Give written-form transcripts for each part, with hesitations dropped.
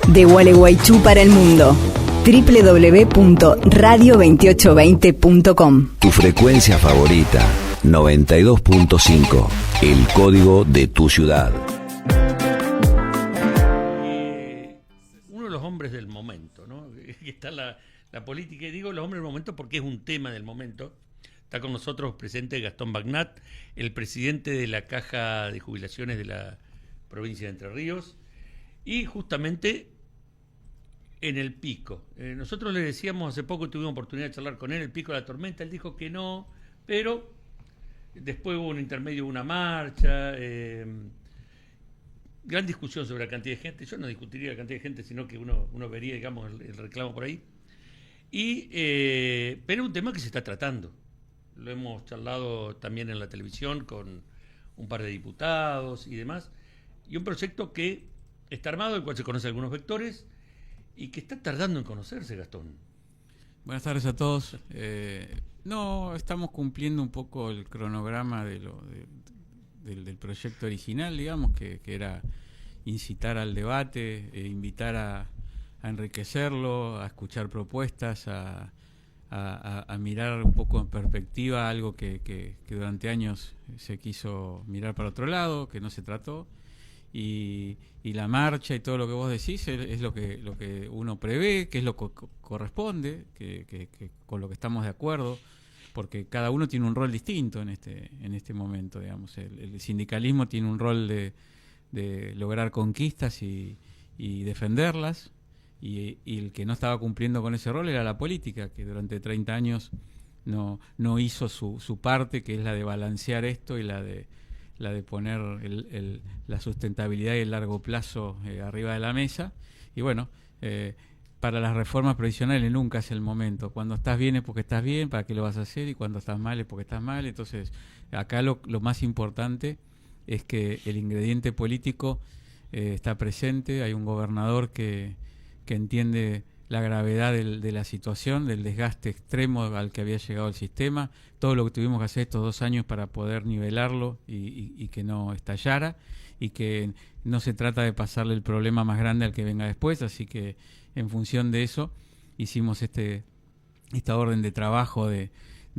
De Gualeguaychú para el mundo. www.radio2820.com. Tu frecuencia favorita, 92.5, el código de tu ciudad. Uno de los hombres del momento, ¿no? Está la política, y digo los hombres del momento porque es un tema del momento. Está con nosotros presente Gastón Bagnat, el presidente de la Caja de Jubilaciones de la provincia de Entre Ríos, y justamente en el pico. Nosotros le decíamos hace poco, tuvimos oportunidad de charlar con él, el pico de la tormenta, él dijo que no, pero después hubo un intermedio, una marcha, gran discusión sobre la cantidad de gente. Yo no discutiría la cantidad de gente, sino que uno vería, digamos, el reclamo por ahí. Pero es un tema que se está tratando. Lo hemos charlado también en la televisión con un par de diputados y demás. Y un proyecto que está armado, del cual se conocen algunos vectores, y que está tardando en conocerse, Gastón. Buenas tardes a todos. No, estamos cumpliendo un poco el cronograma del proyecto original, digamos, que era incitar al debate, invitar a enriquecerlo, a escuchar propuestas, a mirar un poco en perspectiva algo que durante años se quiso mirar para otro lado, que no se trató. Y la marcha y todo lo que vos decís es lo que uno prevé, que es lo que corresponde, que con lo que estamos de acuerdo, porque cada uno tiene un rol distinto en este momento, digamos. El sindicalismo tiene un rol de lograr conquistas y defenderlas, y el que no estaba cumpliendo con ese rol era la política, que durante 30 años no hizo su parte, que es la de balancear esto y la de poner la sustentabilidad y el largo plazo arriba de la mesa. Y bueno, para las reformas previsionales nunca es el momento. Cuando estás bien es porque estás bien, ¿para qué lo vas a hacer? Y cuando estás mal es porque estás mal. Entonces, acá lo más importante es que el ingrediente político está presente. Hay un gobernador que entiende la gravedad de la situación, del desgaste extremo al que había llegado el sistema, todo lo que tuvimos que hacer estos 2 años para poder nivelarlo y que no estallara, y que no se trata de pasarle el problema más grande al que venga después. Así que en función de eso hicimos esta orden de trabajo de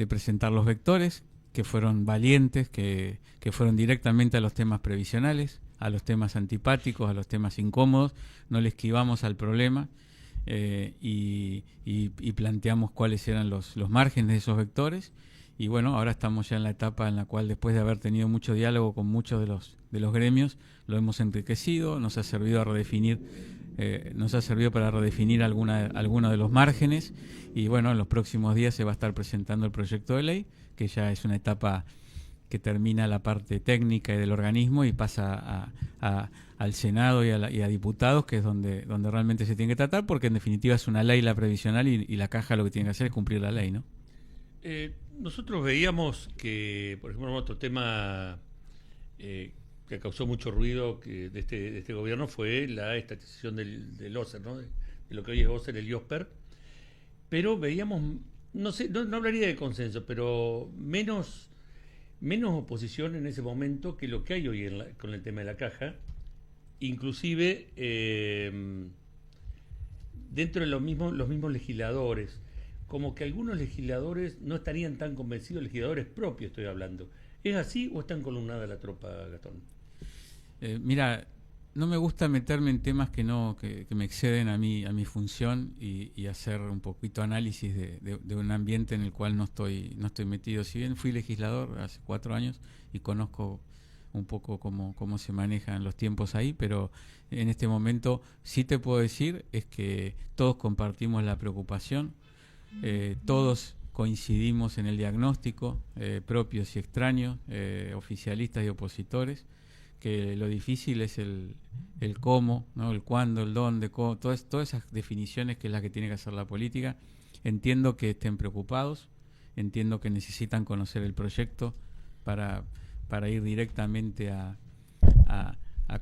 presentar los vectores, que fueron valientes, que fueron directamente a los temas previsionales, a los temas antipáticos, a los temas incómodos. No le esquivamos al problema. Y planteamos cuáles eran los márgenes de esos vectores. Y bueno, ahora estamos ya en la etapa en la cual, después de haber tenido mucho diálogo con muchos de los gremios, lo hemos enriquecido, nos ha servido para redefinir algunos de los márgenes. Y bueno, en los próximos días se va a estar presentando el proyecto de ley, que ya es una etapa que termina la parte técnica y del organismo y pasa al Senado y a diputados, que es donde realmente se tiene que tratar, porque en definitiva es una ley la previsional y la Caja lo que tiene que hacer es cumplir la ley, ¿no? Nosotros veíamos que, por ejemplo, otro tema que causó mucho ruido de este gobierno fue la estatización del OSER, ¿no? De lo que hoy es OSER, el IOSPER, pero veíamos, no sé, no hablaría de consenso, pero menos oposición en ese momento que lo que hay hoy con el tema de la Caja. Inclusive dentro de los mismos legisladores, como que algunos legisladores no estarían tan convencidos, legisladores propios estoy hablando. ¿Es así o está encolumnada la tropa, Gastón? Mira, no me gusta meterme en temas que me exceden a mi función y hacer un poquito análisis de un ambiente en el cual no estoy metido. Si bien fui legislador hace 4 años y conozco un poco cómo se manejan los tiempos ahí, pero en este momento sí te puedo decir es que todos compartimos la preocupación, todos coincidimos en el diagnóstico, propios y extraños, oficialistas y opositores, que lo difícil es el cómo, ¿no? El cuándo, el dónde, cómo, todas esas definiciones que es la que tiene que hacer la política. Entiendo que estén preocupados, entiendo que necesitan conocer el proyecto para ir directamente a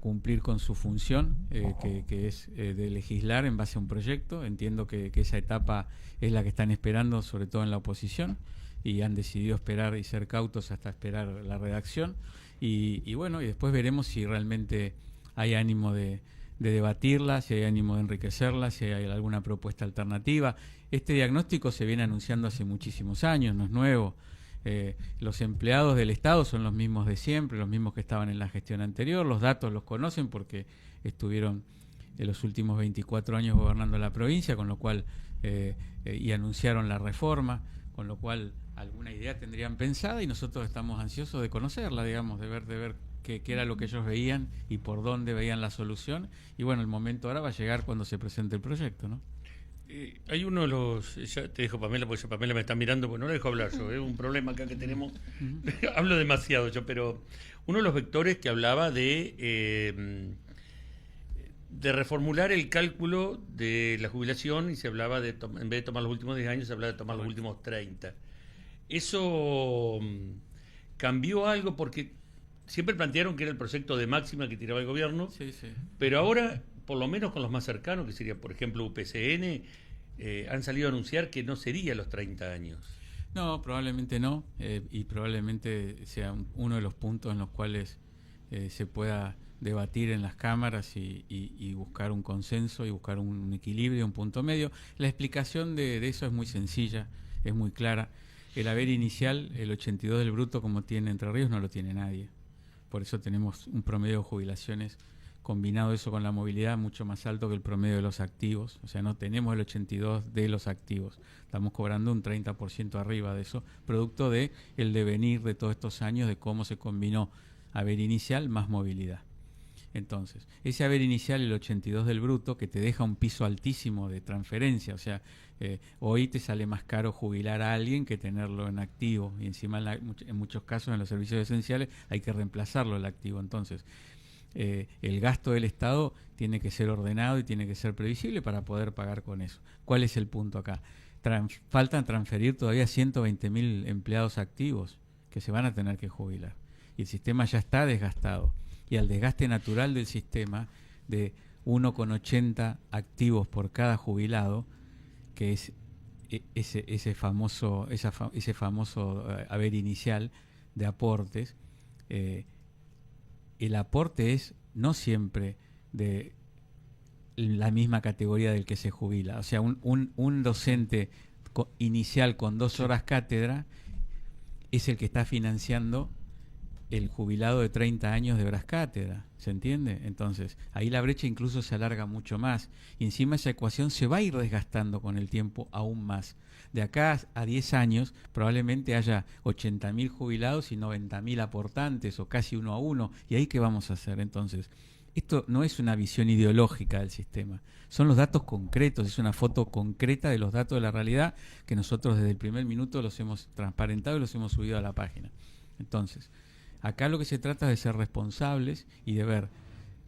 cumplir con su función, que es de legislar en base a un proyecto. Entiendo que esa etapa es la que están esperando, sobre todo en la oposición, y han decidido esperar y ser cautos hasta esperar la redacción. Y bueno, y después veremos si realmente hay ánimo de debatirla, si hay ánimo de enriquecerla, si hay alguna propuesta alternativa. Este diagnóstico se viene anunciando hace muchísimos años, no es nuevo. Los empleados del Estado son los mismos de siempre, los mismos que estaban en la gestión anterior, los datos los conocen porque estuvieron en los últimos 24 años gobernando la provincia, con lo cual y anunciaron la reforma, con lo cual alguna idea tendrían pensada y nosotros estamos ansiosos de conocerla, digamos, de ver qué era lo que ellos veían y por dónde veían la solución. Y bueno, el momento ahora va a llegar cuando se presente el proyecto, ¿no? Hay uno de los, ya te dejo Pamela, porque ya Pamela me está mirando, porque no la dejo hablar yo, es un problema acá que tenemos, hablo demasiado yo, pero uno de los vectores que hablaba de reformular el cálculo de la jubilación y se hablaba de, en vez de tomar los últimos 10 años, se hablaba de tomar los últimos 30. ¿Eso cambió algo? Porque siempre plantearon que era el proyecto de máxima que tiraba el gobierno, Sí, sí. pero ahora, por lo menos con los más cercanos, que sería, por ejemplo, UPCN, han salido a anunciar que no sería los 30 años. No, probablemente no, y probablemente sea uno de los puntos en los cuales se pueda debatir en las cámaras y buscar un consenso y buscar un equilibrio, un punto medio. La explicación de eso es muy sencilla, es muy clara. El haber inicial, el 82 del bruto como tiene Entre Ríos, no lo tiene nadie. Por eso tenemos un promedio de jubilaciones combinado eso con la movilidad mucho más alto que el promedio de los activos. O sea, no tenemos el 82 de los activos. Estamos cobrando un 30% arriba de eso, producto de el devenir de todos estos años de cómo se combinó haber inicial más movilidad. Entonces, ese haber inicial, el 82 del bruto, que te deja un piso altísimo de transferencia, o sea, hoy te sale más caro jubilar a alguien que tenerlo en activo, y encima en muchos casos en los servicios esenciales hay que reemplazarlo el activo. Entonces, el gasto del Estado tiene que ser ordenado y tiene que ser previsible para poder pagar con eso. ¿Cuál es el punto acá? Faltan transferir todavía 120.000 empleados activos que se van a tener que jubilar, y el sistema ya está desgastado. Y al desgaste natural del sistema de 1,80 activos por cada jubilado, que es ese famoso haber inicial de aportes, el aporte es no siempre de la misma categoría del que se jubila. O sea, un docente inicial con 2 horas cátedra es el que está financiando el jubilado de 30 años de horas cátedra, ¿se entiende? Entonces, ahí la brecha incluso se alarga mucho más, y encima esa ecuación se va a ir desgastando con el tiempo aún más. De acá a 10 años probablemente haya 80.000 jubilados y 90.000 aportantes, o casi 1 a 1, y ahí ¿qué vamos a hacer? Entonces, esto no es una visión ideológica del sistema, son los datos concretos, es una foto concreta de los datos de la realidad que nosotros desde el primer minuto los hemos transparentado y los hemos subido a la página. Entonces, acá lo que se trata es de ser responsables y de ver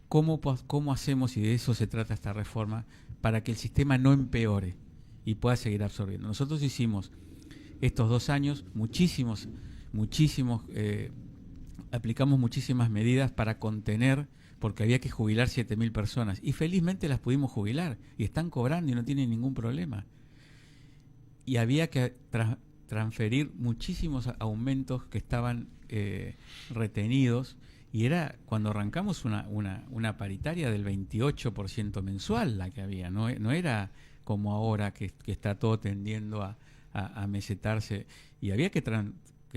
cómo hacemos, y de eso se trata esta reforma, para que el sistema no empeore y pueda seguir absorbiendo. Nosotros hicimos estos 2 años aplicamos muchísimas medidas para contener, porque había que jubilar 7.000 personas, y felizmente las pudimos jubilar, y están cobrando y no tienen ningún problema. Y había que transferir muchísimos aumentos que estaban retenidos, y era cuando arrancamos una paritaria del 28% mensual la que había, no era como ahora que está todo tendiendo a mesetarse, y había que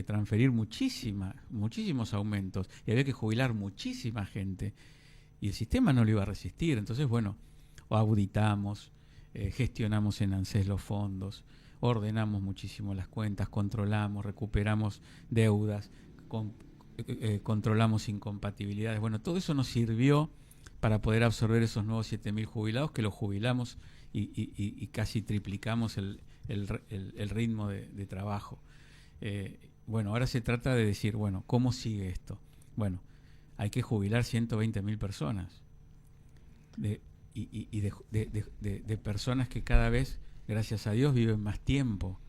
transferir muchísimos aumentos, y había que jubilar muchísima gente, y el sistema no lo iba a resistir. Entonces, bueno, auditamos, gestionamos en ANSES los fondos, ordenamos muchísimo las cuentas, controlamos, recuperamos deudas, controlamos incompatibilidades. Bueno, todo eso nos sirvió para poder absorber esos nuevos 7.000 jubilados, que los jubilamos y casi triplicamos el ritmo de trabajo. Bueno, ahora se trata de decir, bueno, ¿cómo sigue esto? Bueno, hay que jubilar 120.000 personas, de personas que cada vez, gracias a Dios, viven más tiempo,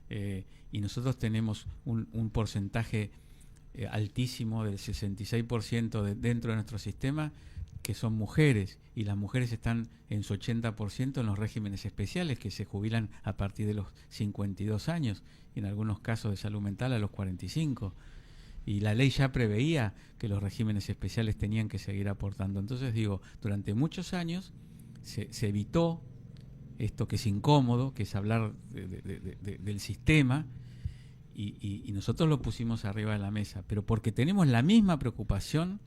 y nosotros tenemos un porcentaje altísimo del 66% dentro de nuestro sistema que son mujeres, y las mujeres están en su 80% en los regímenes especiales, que se jubilan a partir de los 52 años, y en algunos casos de salud mental a los 45. y la ley ya preveía que los regímenes especiales tenían que seguir aportando. Entonces digo, durante muchos años se evitó esto que es incómodo, que es hablar del sistema, y nosotros lo pusimos arriba de la mesa, pero porque tenemos la misma preocupación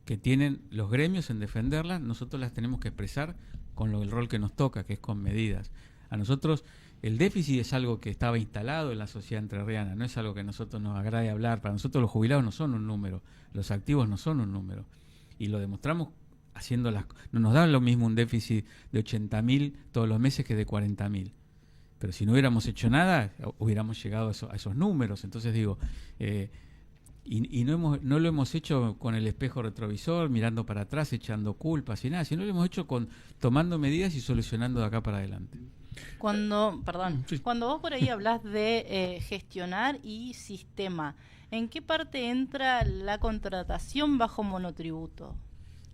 que tienen los gremios en defenderla, nosotros las tenemos que expresar con el rol que nos toca, que es con medidas. A nosotros el déficit es algo que estaba instalado en la sociedad entrerriana, no es algo que a nosotros nos agrade hablar. Para nosotros los jubilados no son un número, los activos no son un número, y lo demostramos haciendo no nos da lo mismo un déficit de 80.000 todos los meses que de 40.000. Pero si no hubiéramos hecho nada, hubiéramos llegado a esos números. Entonces digo, y no lo hemos hecho con el espejo retrovisor, mirando para atrás, echando culpas y nada, sino lo hemos hecho tomando medidas y solucionando de acá para adelante. Cuando vos por ahí hablas de gestionar y sistema, ¿en qué parte entra la contratación bajo monotributo?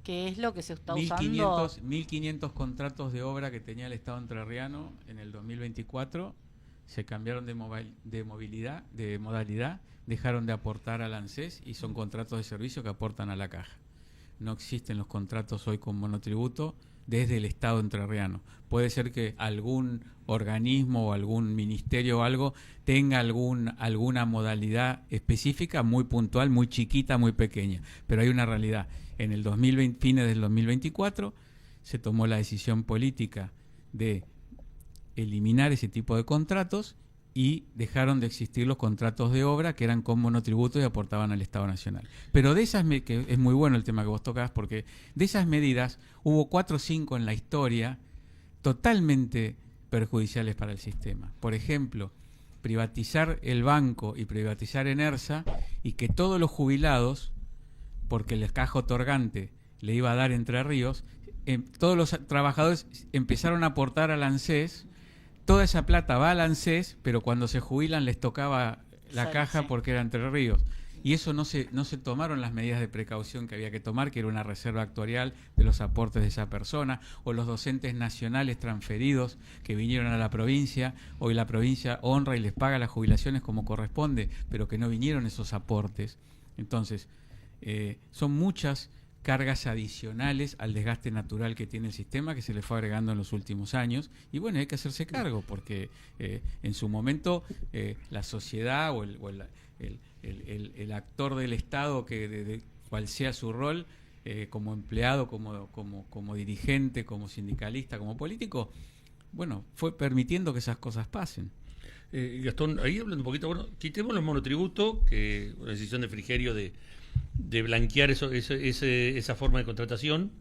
¿Qué es lo que se está usando? 1.500 contratos de obra que tenía el Estado entrerriano en el 2024 se cambiaron de modalidad, dejaron de aportar al ANSES y son contratos de servicio que aportan a la caja. No existen los contratos hoy con monotributo desde el Estado entrerriano. Puede ser que algún organismo o algún ministerio o algo tenga alguna modalidad específica muy puntual, muy chiquita, muy pequeña, pero hay una realidad. En el fines del 2024 se tomó la decisión política de eliminar ese tipo de contratos y dejaron de existir los contratos de obra que eran con monotributo y aportaban al Estado Nacional. Pero de esas, que es muy bueno el tema que vos tocás, porque de esas medidas hubo 4 o 5 en la historia totalmente perjudiciales para el sistema. Por ejemplo, privatizar el banco y privatizar Enersa, y que todos los jubilados, porque el caja otorgante le iba a dar Entre Ríos, todos los trabajadores empezaron a aportar al ANSES. Toda esa plata va al ANSES, pero cuando se jubilan les tocaba la caja porque era Entre Ríos. Y eso no se tomaron las medidas de precaución que había que tomar, que era una reserva actuarial de los aportes de esa persona, o los docentes nacionales transferidos que vinieron a la provincia. Hoy la provincia honra y les paga las jubilaciones como corresponde, pero que no vinieron esos aportes. Entonces, son muchas cargas adicionales al desgaste natural que tiene el sistema, que se le fue agregando en los últimos años, y bueno, hay que hacerse cargo, porque en su momento la sociedad o el actor del Estado, que cual sea su rol, como empleado, como dirigente, como sindicalista, como político, bueno, fue permitiendo que esas cosas pasen. Gastón, ahí hablando un poquito, bueno, quitemos los monotributos, que una decisión de Frigerio de blanquear esa forma de contratación,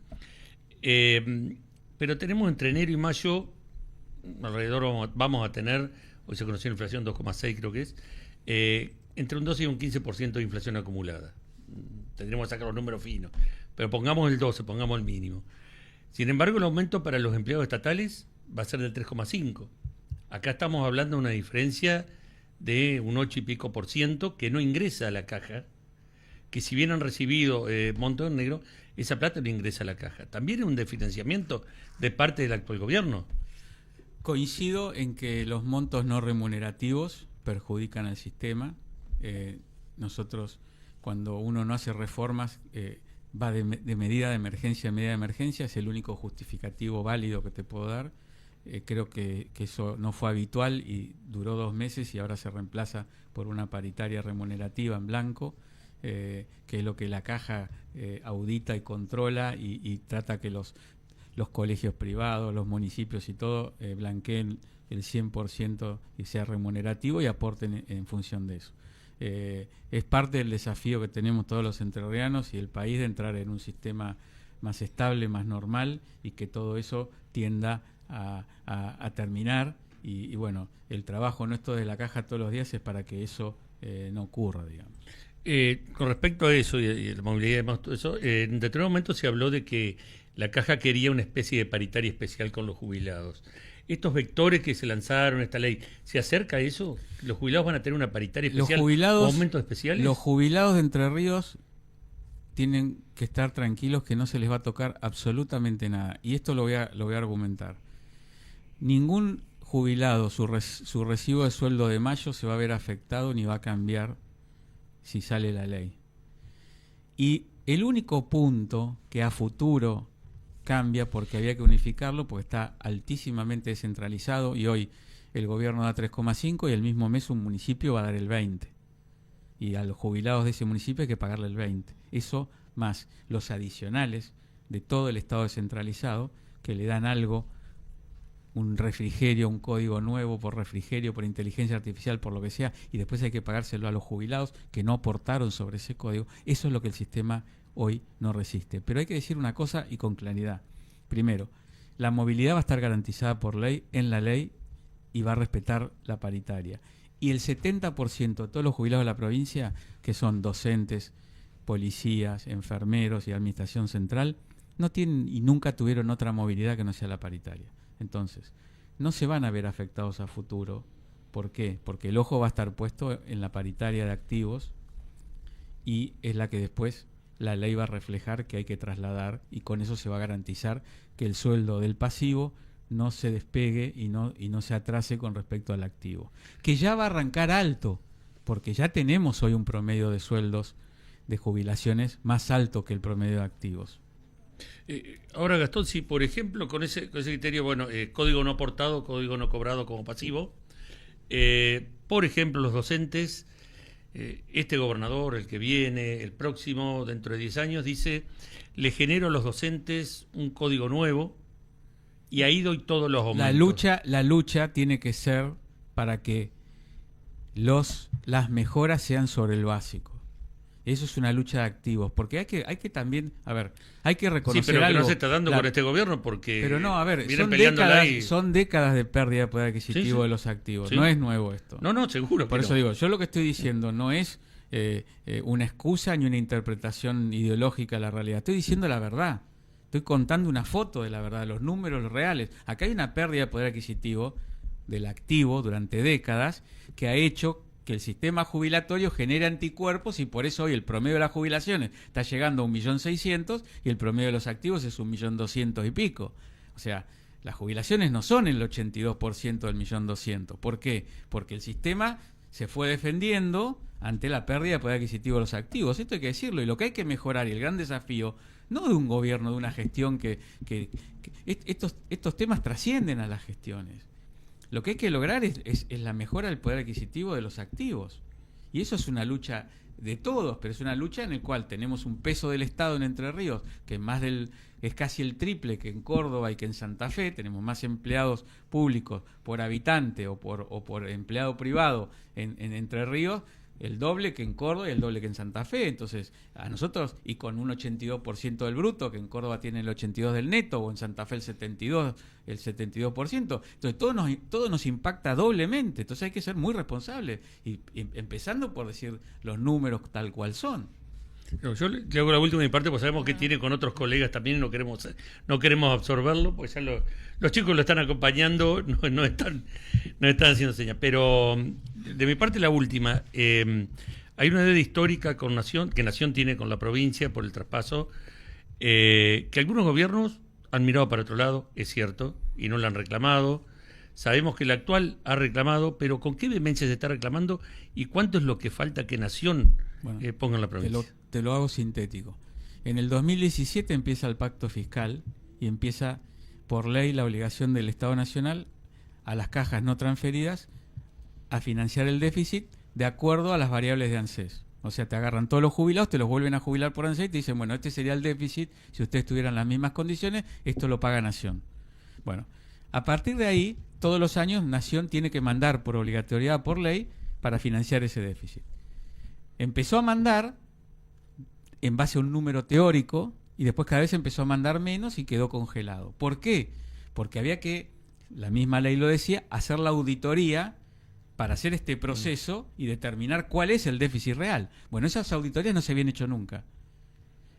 pero tenemos entre enero y mayo alrededor, vamos a tener, hoy se conoció la inflación 2,6 creo que es, entre un 12 y un 15% de inflación acumulada. Tendremos que sacar los números finos, pero pongamos el 12, pongamos el mínimo. Sin embargo, el aumento para los empleados estatales va a ser del 3,5. Acá estamos hablando de una diferencia de un 8 y pico % que no ingresa a la caja, que si bien han recibido monto negro, esa plata no ingresa a la caja. También es un desfinanciamiento de parte del actual gobierno. Coincido en que los montos no remunerativos perjudican al sistema. Nosotros, cuando uno no hace reformas, va de medida de emergencia en medida de emergencia, es el único justificativo válido que te puedo dar. Creo que eso no fue habitual y duró 2 meses, y ahora se reemplaza por una paritaria remunerativa en blanco, que es lo que la caja audita y controla, y trata que los colegios privados, los municipios y todo blanqueen el 100% y sea remunerativo y aporten en función de eso. Es parte del desafío que tenemos todos los entrerrianos y el país de entrar en un sistema más estable, más normal, y que todo eso tienda a terminar. Y bueno, el trabajo nuestro de la caja todos los días es para que eso no ocurra, digamos. Con respecto a eso y la movilidad y demás, todo eso, en determinado momento se habló de que la caja quería una especie de paritaria especial con los jubilados. Estos vectores que se lanzaron, esta ley, ¿se acerca a eso? ¿Los jubilados van a tener una paritaria especial o aumentos especiales? Los jubilados de Entre Ríos tienen que estar tranquilos que no se les va a tocar absolutamente nada. Y esto lo voy a argumentar. Ningún jubilado, su recibo de sueldo de mayo se va a ver afectado ni va a cambiar si sale la ley. Y el único punto que a futuro cambia, porque había que unificarlo, porque está altísimamente descentralizado y hoy el gobierno da 3,5 y el mismo mes un municipio va a dar el 20. Y a los jubilados de ese municipio hay que pagarle el 20. Eso más los adicionales de todo el Estado descentralizado, que le dan algo, un refrigerio, un código nuevo por refrigerio, por inteligencia artificial, por lo que sea, y después hay que pagárselo a los jubilados que no aportaron sobre ese código. Eso es lo que el sistema hoy no resiste. Pero hay que decir una cosa y con claridad. Primero, la movilidad va a estar garantizada por ley, en la ley, y va a respetar la paritaria. Y el 70% de todos los jubilados de la provincia, que son docentes, policías, enfermeros y administración central, no tienen y nunca tuvieron otra movilidad que no sea la paritaria. Entonces, no se van a ver afectados a futuro. ¿Por qué? Porque el ojo va a estar puesto en la paritaria de activos y es la que después la ley va a reflejar que hay que trasladar, y con eso se va a garantizar que el sueldo del pasivo no se despegue y no se atrase con respecto al activo. Que ya va a arrancar alto, porque ya tenemos hoy un promedio de sueldos de jubilaciones más alto que el promedio de activos. Ahora, Gastón, si por ejemplo con ese criterio, código no aportado, código no cobrado como pasivo, por ejemplo, los docentes, este gobernador, el que viene, el próximo, dentro de 10 años, dice, le genero a los docentes un código nuevo y ahí doy todos los aumentos. La lucha tiene que ser para que las mejoras sean sobre el básico. Eso es una lucha de activos, porque hay que también, hay que reconocer sí, pero algo. Que no se está dando con este gobierno porque pero no, vienen son décadas de pérdida de poder adquisitivo de los activos. Sí. No es nuevo esto. No, seguro. Por eso digo, yo lo que estoy diciendo no es una excusa ni una interpretación ideológica de la realidad. Estoy diciendo la verdad. Estoy contando una foto de la verdad, los números reales. Acá hay una pérdida de poder adquisitivo del activo durante décadas que ha hecho que el sistema jubilatorio genere anticuerpos y por eso hoy el promedio de las jubilaciones está llegando a 1.600.000 y el promedio de los activos es 1.200.000 y pico. O sea, las jubilaciones no son el 82% del 1.200.000. ¿Por qué? Porque el sistema se fue defendiendo ante la pérdida de poder adquisitivo de los activos. Esto hay que decirlo. Y lo que hay que mejorar y el gran desafío, no de un gobierno, de una gestión que estos temas trascienden a las gestiones. Lo que hay que lograr es la mejora del poder adquisitivo de los activos. Y eso es una lucha de todos, pero es una lucha en la cual tenemos un peso del Estado en Entre Ríos que es casi el triple que en Córdoba y que en Santa Fe. Tenemos más empleados públicos por habitante o por empleado privado en Entre Ríos, el doble que en Córdoba y el doble que en Santa Fe. Entonces, a nosotros, y con un 82% del bruto, que en Córdoba tiene el 82% del neto, o en Santa Fe el 72%, entonces todo nos impacta doblemente. Entonces hay que ser muy responsables, y empezando por decir los números tal cual son. Yo le hago la última parte, porque sabemos que tiene con otros colegas también, no queremos absorberlo, porque ya los chicos lo están acompañando, no están haciendo señas. Pero de mi parte la última, hay una deuda histórica con Nación, que Nación tiene con la provincia por el traspaso, que algunos gobiernos han mirado para otro lado, es cierto, y no la han reclamado. Sabemos que el actual ha reclamado, pero ¿con qué vehemencia se está reclamando y cuánto es lo que falta que Nación ponga en la provincia? Te lo hago sintético. En el 2017 empieza el pacto fiscal y empieza por ley la obligación del Estado Nacional a las cajas no transferidas a financiar el déficit de acuerdo a las variables de ANSES. O sea, te agarran todos los jubilados, te los vuelven a jubilar por ANSES y te dicen, bueno, este sería el déficit, si ustedes tuvieran las mismas condiciones, esto lo paga Nación. Bueno, a partir de ahí, todos los años Nación tiene que mandar por obligatoriedad, por ley, para financiar ese déficit. Empezó a mandar en base a un número teórico y después cada vez empezó a mandar menos y quedó congelado. ¿Por qué? Porque había que, la misma ley lo decía, hacer la auditoría para hacer este proceso y determinar cuál es el déficit real. Bueno, esas auditorías no se habían hecho nunca.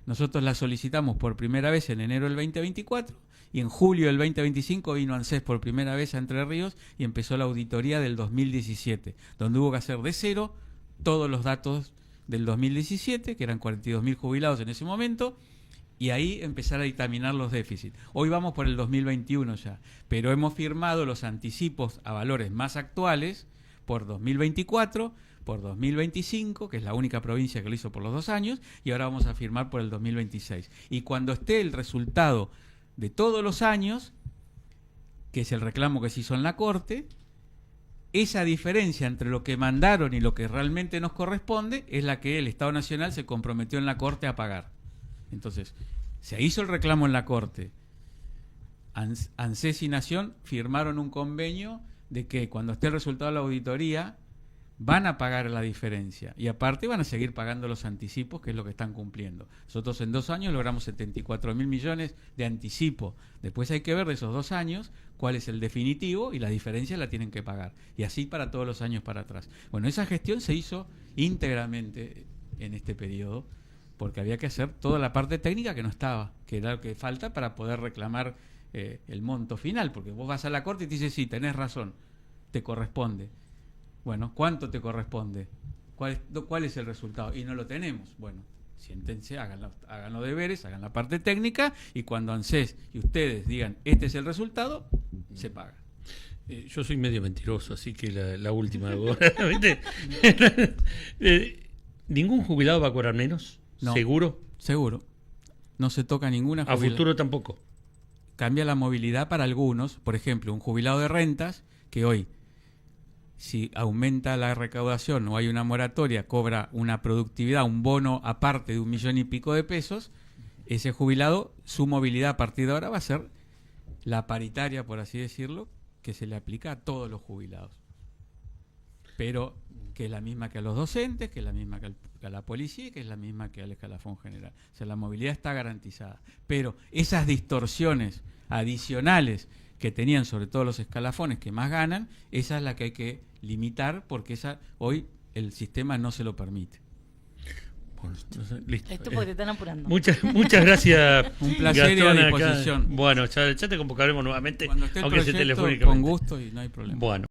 Nosotros las solicitamos por primera vez en enero del 2024 y en julio del 2025 vino ANSES por primera vez a Entre Ríos y empezó la auditoría del 2017, donde hubo que hacer de cero todos los datos del 2017, que eran 42.000 jubilados en ese momento, y ahí empezar a dictaminar los déficits. Hoy vamos por el 2021 ya, pero hemos firmado los anticipos a valores más actuales por 2024, por 2025, que es la única provincia que lo hizo por los 2 años, y ahora vamos a firmar por el 2026. Y cuando esté el resultado de todos los años, que es el reclamo que se hizo en la Corte, esa diferencia entre lo que mandaron y lo que realmente nos corresponde es la que el Estado Nacional se comprometió en la Corte a pagar. Entonces, se hizo el reclamo en la Corte. ANSES y Nación firmaron un convenio de que cuando esté el resultado de la auditoría van a pagar la diferencia y aparte van a seguir pagando los anticipos, que es lo que están cumpliendo. Nosotros en 2 años logramos 74.000 millones de anticipo. Después hay que ver de esos 2 años cuál es el definitivo y la diferencia la tienen que pagar. Y así para todos los años para atrás. Bueno, esa gestión se hizo íntegramente en este periodo porque había que hacer toda la parte técnica que no estaba, que era lo que falta para poder reclamar el monto final, porque vos vas a la Corte y te dice, sí, tenés razón, te corresponde. Bueno, ¿cuánto te corresponde? ¿Cuál es el resultado? Y no lo tenemos. Bueno, siéntense, hagan los deberes, hagan la parte técnica y cuando ANSES y ustedes digan, este es el resultado, se paga. Yo soy medio mentiroso, así que la última. ¿Ningún jubilado va a cobrar menos? No, ¿Seguro? Seguro. No se toca ninguna ¿A futuro tampoco? Cambia la movilidad para algunos. Por ejemplo, un jubilado de rentas que hoy, si aumenta la recaudación o hay una moratoria, cobra una productividad, un bono aparte de 1 millón y pico de pesos, ese jubilado, su movilidad a partir de ahora va a ser la paritaria, por así decirlo, que se le aplica a todos los jubilados. Pero que es la misma que a los docentes, que es la misma que a la policía y que es la misma que al escalafón general. O sea, la movilidad está garantizada. Pero esas distorsiones adicionales que tenían sobre todo los escalafones que más ganan, esa es la que hay que limitar porque hoy el sistema no se lo permite. Bueno, entonces, listo. Esto porque te están apurando. Muchas gracias. Un placer y a disposición. Bueno, ya te convocaremos nuevamente, Cuando esté el aunque sea proyecto, telefónicamente. con gusto y no hay problema. Bueno.